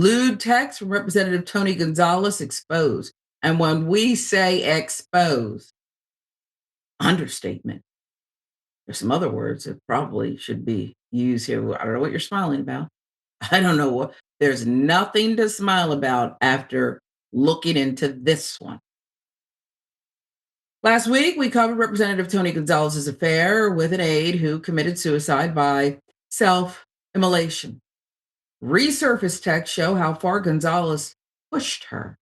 Lewd text from Representative Tony Gonzalez exposed. And when we say expose, understatement. There's some other words that probably should be used here. I don't know what you're smiling about. I don't know what. There's nothing to smile about after looking into this one. Last week, we covered Representative Tony Gonzalez's affair with an aide who committed suicide by self immolation. Resurfaced texts show how far Gonzalez pushed her.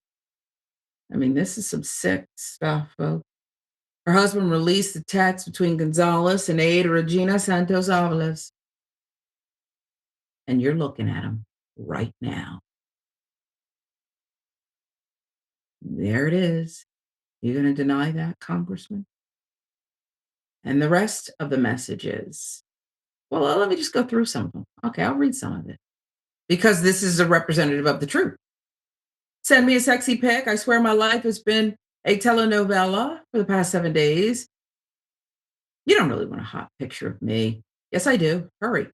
I mean, this is some sick stuff, folks. Her husband released the text between Gonzalez and aide Regina Santos Avalos. And you're looking at them right now. There it is. You're going to deny that, Congressman? And the rest of the messages. Well, let me just go through some of them. Okay, I'll read some of it because this is a representative of the truth. Send me a sexy pic. I swear my life has been a telenovela for the past 7 days. You don't really want a hot picture of me. Yes, I do. Hurry.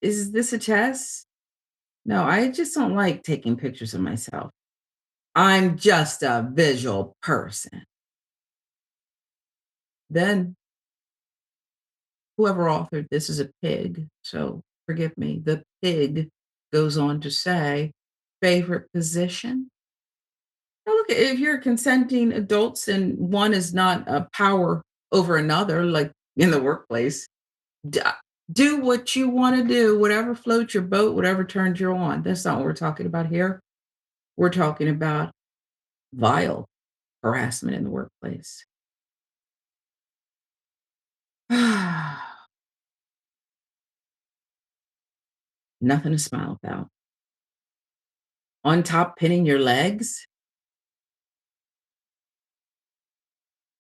Is this a test? No, I just don't like taking pictures of myself. I'm just a visual person. Then whoever authored this is a pig, so forgive me. The pig goes on to say, favorite position? Now look, if you're consenting adults and one is not a power over another, like in the workplace, d- do what you want to do, whatever floats your boat, whatever turns you on. That's not what we're talking about here. We're talking about vile harassment in the workplace. Nothing to smile about. On top, pinning your legs.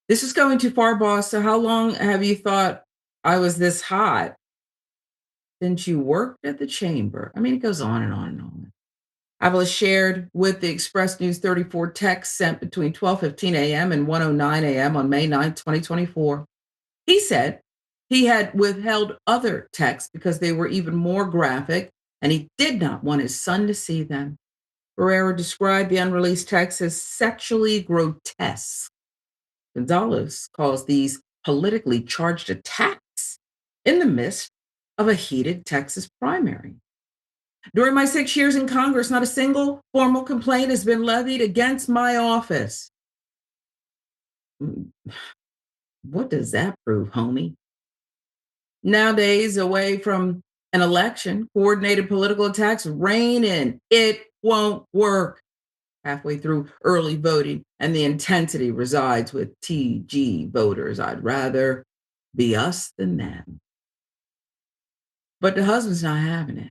This is going too far, boss. So, how long have you thought I was this hot since you worked at the chamber? I mean, it goes on and on and on. I was shared with the Express News 34 text sent between 12:15 a.m. and 1:09 a.m. on May 9th, 2024. He said he had withheld other texts because they were even more graphic and he did not want his son to see them. Barrera described the unreleased texts as sexually grotesque. Gonzalez calls these politically charged attacks in the midst of a heated Texas primary. During my 6 years in Congress, not a single formal complaint has been levied against my office. What does that prove, homie? Nowadays, away from an election, coordinated political attacks reign in. It won't work. Halfway through early voting, and the intensity resides with TG voters. I'd rather be us than them. But the husband's not having it.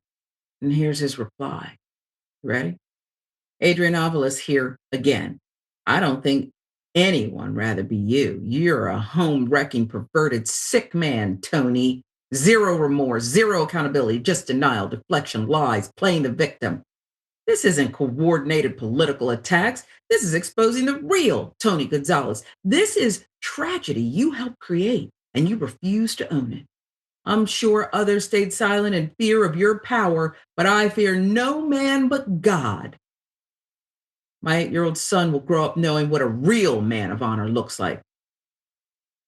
And here's his reply. Ready? Adrian Avalos here again. I don't think anyone rather be you. You're a home wrecking, perverted, sick man, Tony. Zero remorse, zero accountability, just denial, deflection, lies, playing the victim. This isn't coordinated political attacks. This is exposing the real Tony Gonzalez. This is tragedy you helped create and you refuse to own it. I'm sure others stayed silent in fear of your power, but I fear no man but God. My 8-year-old son will grow up knowing what a real man of honor looks like.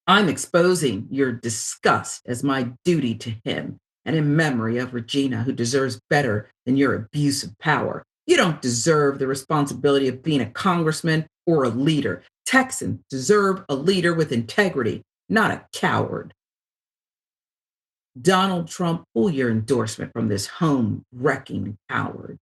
I'm exposing your disgust as my duty to him and in memory of Regina, who deserves better than your abuse of power. You don't deserve the responsibility of being a congressman or a leader. Texans deserve a leader with integrity, not a coward. Donald Trump, pull your endorsement from this home wrecking coward.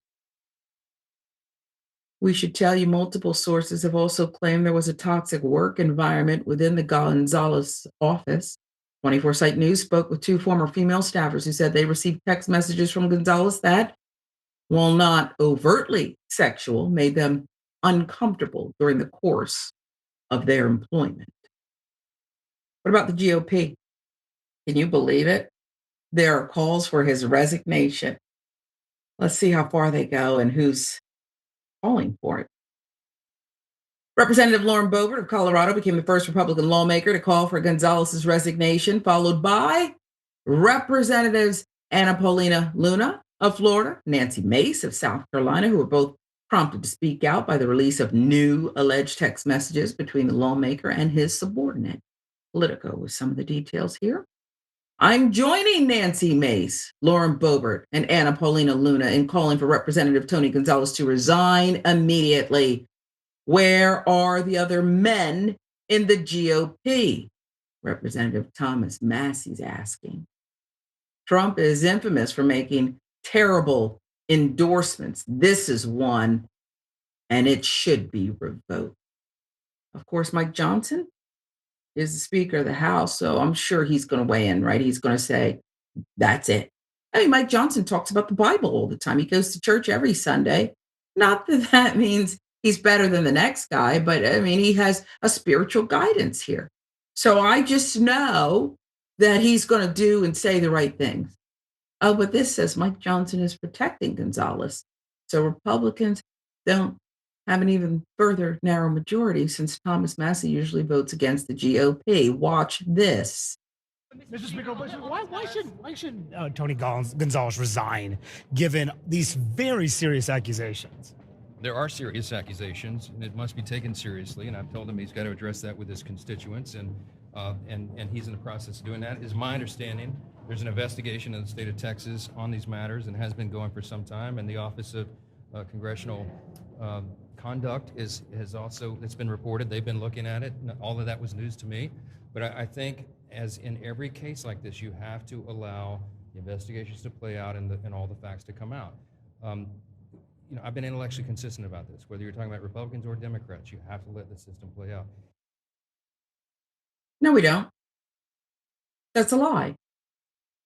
We should tell you multiple sources have also claimed there was a toxic work environment within the Gonzalez office. 24 Site News spoke with two former female staffers who said they received text messages from Gonzalez that, while not overtly sexual, made them uncomfortable during the course of their employment. What about the GOP? Can you believe it? There are calls for his resignation. Let's see how far they go and who's calling for it. Representative Boebert of Colorado became the first Republican lawmaker to call for Gonzalez's resignation, followed by Representatives Paulina Luna of Florida, Nancy Mace of South Carolina, who were both prompted to speak out by the release of new alleged text messages between the lawmaker and his subordinate. Politico with some of the details here. I'm joining Nancy Mace, Lauren Boebert, and Anna Paulina Luna in calling for Representative Tony Gonzalez to resign immediately. Where are the other men in the GOP? Representative Thomas Massey's asking. Trump is infamous for making terrible endorsements. This is one, and it should be revoked. Of course, Mike Johnson is the Speaker of the House, so I'm sure he's going to weigh in, right? He's going to say, that's it. I mean, Mike Johnson talks about the Bible all the time. He goes to church every Sunday. Not that that means he's better than the next guy, but I mean, he has a spiritual guidance here. So I just know that he's going to do and say the right things. Oh, but this says Mike Johnson is protecting Gonzalez. So Republicans don't have an even further narrow majority since Thomas Massey usually votes against the GOP. Watch this. Mr. Speaker, why should Tony Gonzalez resign given these very serious accusations? There are serious accusations, and it must be taken seriously. And I've told him he's got to address that with his constituents, and he's in the process of doing that. Is my understanding. There's an investigation in the state of Texas on these matters, and has been going for some time. And the Office of Congressional Conduct has also, it's been reported. They've been looking at it. All of that was news to me. But I think, as in every case like this, you have to allow the investigations to play out and all the facts to come out. I've been intellectually consistent about this. Whether you're talking about Republicans or Democrats, you have to let the system play out. No, we don't. That's a lie.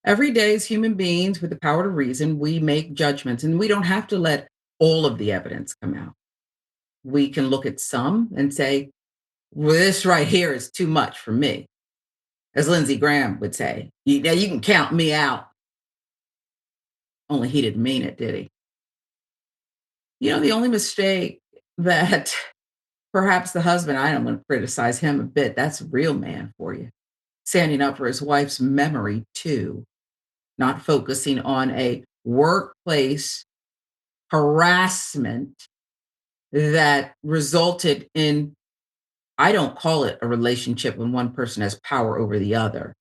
Every day, as human beings with the power to reason, we make judgments, and we don't have to let all of the evidence come out. We can look at some and say, well, this right here is too much for me. As Lindsey Graham would say, you can count me out. Only he didn't mean it, did he? The only mistake that perhaps the husband, I don't want to criticize him a bit, that's a real man for you. Standing up for his wife's memory, too. Not focusing on a workplace harassment that resulted in, I don't call it a relationship when one person has power over the other.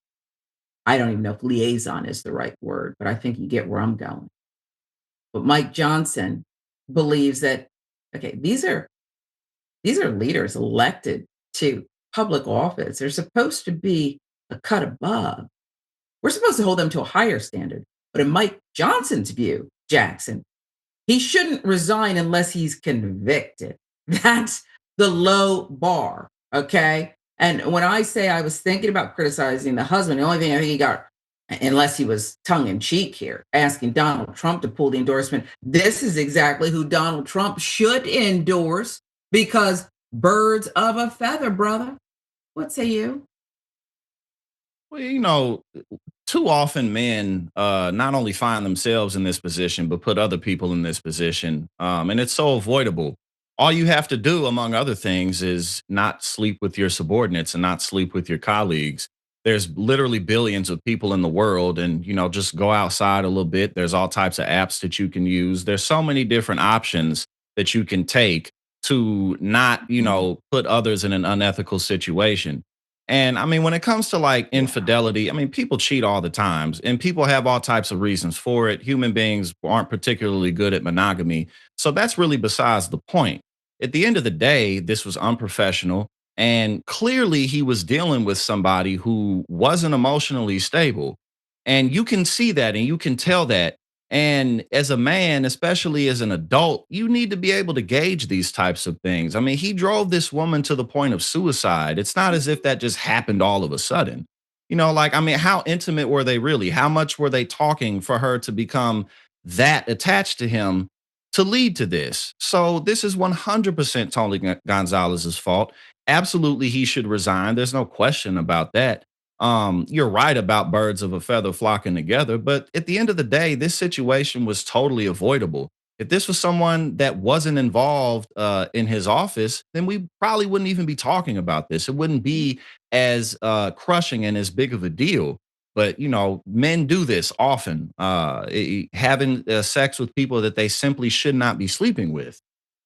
I don't even know if liaison is the right word, but I think you get where I'm going. But Mike Johnson believes that, okay, these are leaders elected to public office. They're supposed to be a cut above. We're supposed to hold them to a higher standard. But in Mike Johnson's view, Jackson, he shouldn't resign unless he's convicted. That's the low bar. Okay. And when I say I was thinking about criticizing the husband, the only thing I think he got, unless he was tongue in cheek here, asking Donald Trump to pull the endorsement, this is exactly who Donald Trump should endorse because birds of a feather, brother. What say you? Well, too often men not only find themselves in this position, but put other people in this position. And it's so avoidable. All you have to do, among other things, is not sleep with your subordinates and not sleep with your colleagues. There's literally billions of people in the world, and just go outside a little bit. There's all types of apps that you can use. There's so many different options that you can take to not, put others in an unethical situation. And I mean, when it comes to like infidelity, I mean, people cheat all the times and people have all types of reasons for it. Human beings aren't particularly good at monogamy. So that's really besides the point. At the end of the day, this was unprofessional. And clearly he was dealing with somebody who wasn't emotionally stable. And you can see that and you can tell that. And as a man, especially as an adult, you need to be able to gauge these types of things. I mean, he drove this woman to the point of suicide. It's not as if that just happened all of a sudden. I mean, how intimate were they really? How much were they talking for her to become that attached to him to lead to this? So this is 100% Tony Gonzalez's fault. Absolutely, he should resign. There's no question about that. You're right about birds of a feather flocking together, but at the end of the day, this situation was totally avoidable. If this was someone that wasn't involved in his office, then we probably wouldn't even be talking about this. It wouldn't be as crushing and as big of a deal. But men do this often, having sex with people that they simply should not be sleeping with.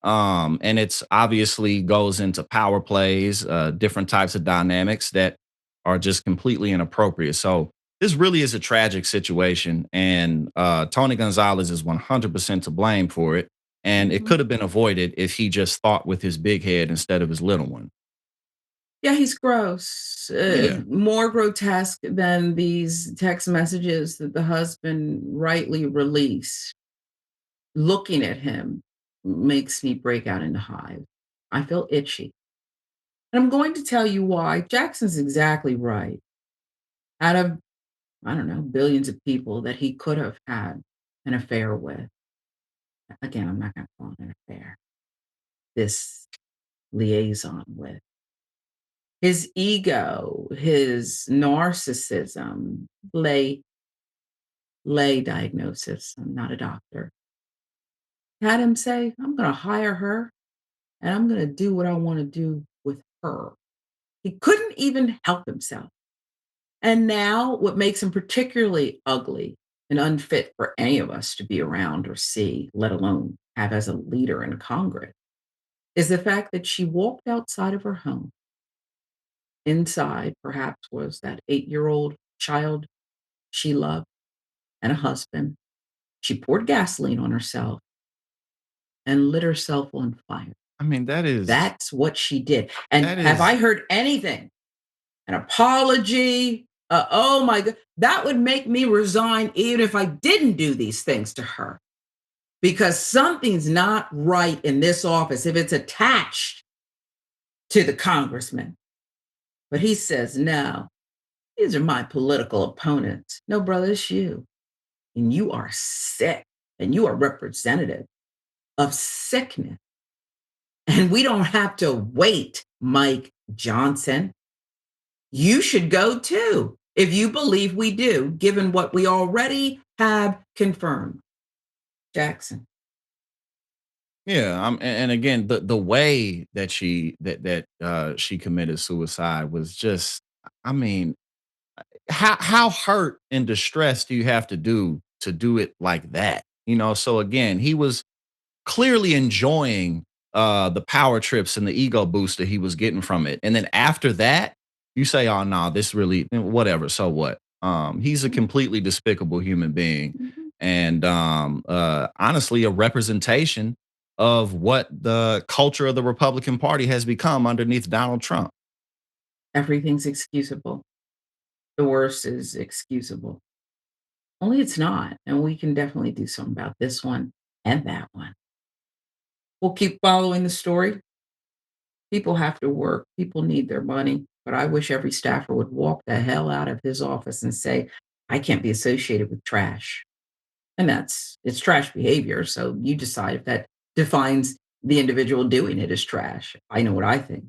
And it's obviously goes into power plays, different types of dynamics that are just completely inappropriate. So this really is a tragic situation, and Tony Gonzalez is 100% to blame for it. And it Mhm. could have been avoided if he just thought with his big head instead of his little one. Yeah, he's gross. Yeah. More grotesque than these text messages that the husband rightly released. Looking at him makes me break out into hives. I feel itchy. And I'm going to tell you why. Jackson's exactly right. Out of, I don't know, billions of people that he could have had an affair with, again, I'm not going to call it an affair, this liaison with. His ego, his narcissism, lay diagnosis. I'm not a doctor. Had him say, I'm going to hire her and I'm going to do what I want to do with her. He couldn't even help himself. And now, what makes him particularly ugly and unfit for any of us to be around or see, let alone have as a leader in Congress, is the fact that she walked outside of her home. Inside, perhaps, was that 8-year-old child she loved and a husband. She poured gasoline on herself and lit herself on fire. I mean, That's what she did. And that have I is heard anything? An apology? Oh my God. That would make me resign even if I didn't do these things to her because something's not right in this office if it's attached to the congressman. But he says, no, these are my political opponents. No, brother, it's you. And you are sick and you are representative of sickness. And we don't have to wait, Mike Johnson. You should go too, if you believe we do, given what we already have confirmed. Jackson. Yeah, and again, the way that she committed suicide was just, I mean, how hurt and distressed do you have to do it like that? So again, he was clearly enjoying the power trips and the ego boost that he was getting from it. And then after that, you say, "Oh no, this really whatever, so what?" He's a completely despicable human being, Mhm. and honestly a representation of what the culture of the Republican Party has become underneath Donald Trump. Everything's excusable. The worst is excusable. Only it's not. And we can definitely do something about this one and that one. We'll keep following the story. People have to work, people need their money. But I wish every staffer would walk the hell out of his office and say, I can't be associated with trash. And it's trash behavior. So you decide if that defines the individual doing it as trash. I know what I think.